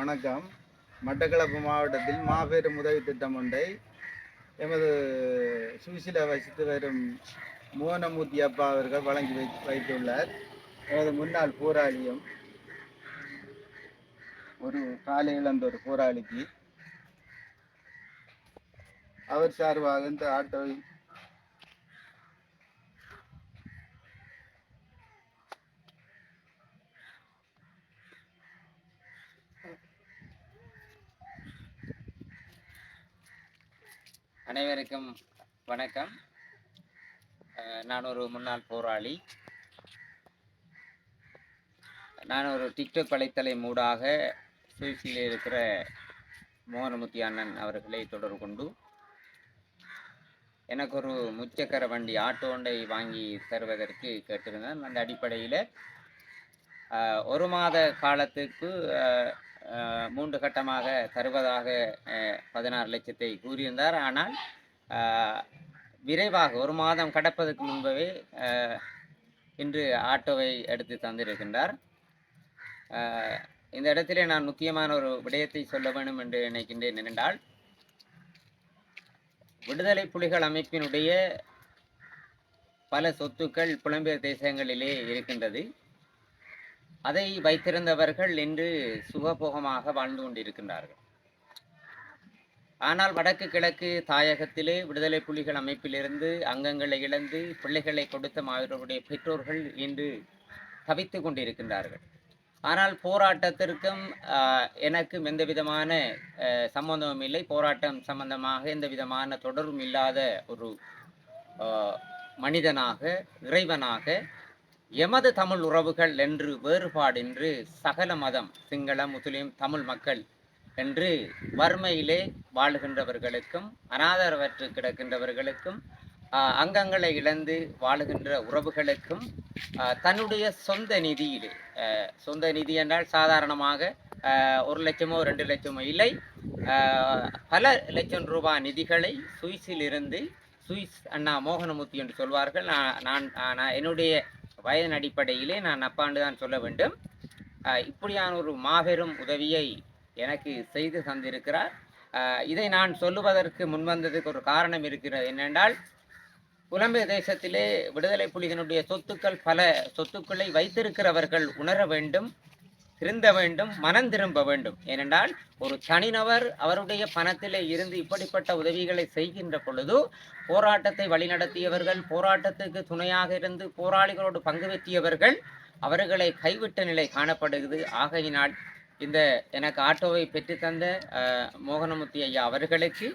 வணக்கம். மட்டக்களப்பு மாவட்டத்தில் மாபெரும் உதவி திட்டம் ஒன்றை எமது சுவிசில வசித்து வரும் மோகனமூர்த்தி அப்பா அவர்கள் வழங்கி வைத்துள்ளார். எமது முன்னாள் போராளியும் ஒரு காலை இழந்த ஒரு போராளிக்கு அவர் சார்பாக இந்த ஆட்டோவை அனைவருக்கும் வணக்கம். நான் ஒரு முன்னாள் போராளி. நான் ஒரு டிக்டாக் வலைத்தளை மூடாக சுவிஸில் இருக்கிற மோகனமூர்த்தி அண்ணன் அவர்களை தொடர்பு கொண்டு எனக்கு ஒரு முச்சக்கர வண்டி ஆட்டோ ஒன்றை வாங்கி தருவதற்கு கேட்டிருந்தேன். அந்த அடிப்படையில் ஒரு மாத காலத்துக்கு 3 கட்டமாக தருவதாக 16 லட்சத்தை கூறியிருந்தார். ஆனால் விரைவாக ஒரு மாதம் கடப்பதற்கு முன்பவே இன்று ஆட்டோவை எடுத்து தந்திருக்கின்றார். இந்த இடத்திலே நான் முக்கியமான ஒரு விடயத்தை சொல்ல வேண்டும் என்று நினைக்கின்றேன். என்னென்றால், விடுதலை புலிகள் அமைப்பினுடைய பல சொத்துக்கள் புலம்பெயர் தேசங்களிலே இருக்கின்றது. அதை வைத்திருந்தவர்கள் இன்று சுகபோகமாக வாழ்ந்து கொண்டிருக்கின்றார்கள். ஆனால் வடக்கு கிழக்கு தாயகத்திலே விடுதலை புலிகள் அமைப்பிலிருந்து அங்கங்களை இழந்து பிள்ளைகளை கொடுத்த அவர்களுடைய பெற்றோர்கள் இன்று தவித்து கொண்டிருக்கின்றார்கள். ஆனால் போராட்டத்திற்கும் எனக்கும் எந்த விதமான சம்பந்தமும் இல்லை. போராட்டம் சம்பந்தமாக எந்த விதமான தொடர்பும் இல்லாத ஒரு மனிதனாக, இறைவனாக, எமது தமிழ் உறவுகள் என்று வேறுபாடின்றி சகல மதம், சிங்களம், முஸ்லிம், தமிழ் மக்கள் என்று வறுமையிலே வாழுகின்றவர்களுக்கும் அனாதரவற்று கிடக்கின்றவர்களுக்கும் அங்கங்களை இழந்து வாழுகின்ற உறவுகளுக்கும் தன்னுடைய சொந்த நிதியிலே, சொந்த நிதி என்றால் சாதாரணமாக 1 லட்சமோ 2 லட்சமோ இல்லை, பல லட்சம் ரூபாய் நிதிகளை சுவிஸிலிருந்து, சுவிஸ் அண்ணா மோகனமூர்த்தி என்று சொல்வார்கள், நான் என்னுடைய வயதின் அடிப்படையிலே நான் அப்பாண்டு தான் சொல்ல வேண்டும், இப்படியான ஒரு மாபெரும் உதவியை எனக்கு செய்து தந்திருக்கிறார். இதை நான் சொல்லுவதற்கு முன்வந்ததுக்கு ஒரு காரணம் இருக்கிறது. என்னென்றால், புலம்பெயர் தேசத்திலே விடுதலை புலிகளுடைய சொத்துக்கள், பல சொத்துக்களை வைத்திருக்கிறவர்கள் உணர வேண்டும், திருந்த வேண்டும், மனம் திரும்ப வேண்டும். ஏனென்றால், ஒரு தனிநபர் அவருடைய பணத்திலே இருந்து இப்படிப்பட்ட உதவிகளை செய்கின்ற பொழுது போராட்டத்தை வழிநடத்தியவர்கள், போராட்டத்துக்கு துணையாக இருந்து போராளிகளோடு பங்கு பெற்றியவர்கள் அவர்களை கைவிட்ட நிலை காணப்படுகிறது. ஆகையினால் இந்த எனக்கு ஆட்டோவை பெற்றுத்தந்த மோகனமூர்த்தி ஐயா அவர்களுக்கு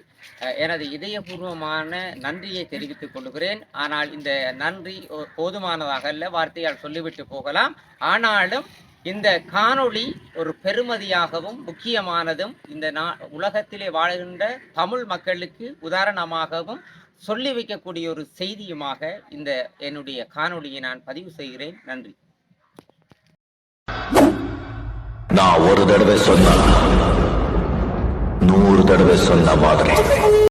எனது இதயபூர்வமான நன்றியை தெரிவித்துக் கொள்கிறேன். ஆனால் இந்த நன்றி போதுமானதாக அல்ல, வார்த்தையால் சொல்லிவிட்டு போகலாம். ஆனாலும் இந்த காணொளி ஒரு பெருமதியாகவும் முக்கியமானதும் இந்த உலகத்திலே வாழ்கின்ற தமிழ் மக்களுக்கு உதாரணமாகவும் சொல்லி வைக்கக்கூடிய ஒரு செய்தியுமாக இந்த என்னுடைய காணொளியை நான் பதிவு செய்கிறேன். நன்றி. நான் ஒரு தடவை சொன்னா 100 தடவை சொன்ன மாதிரி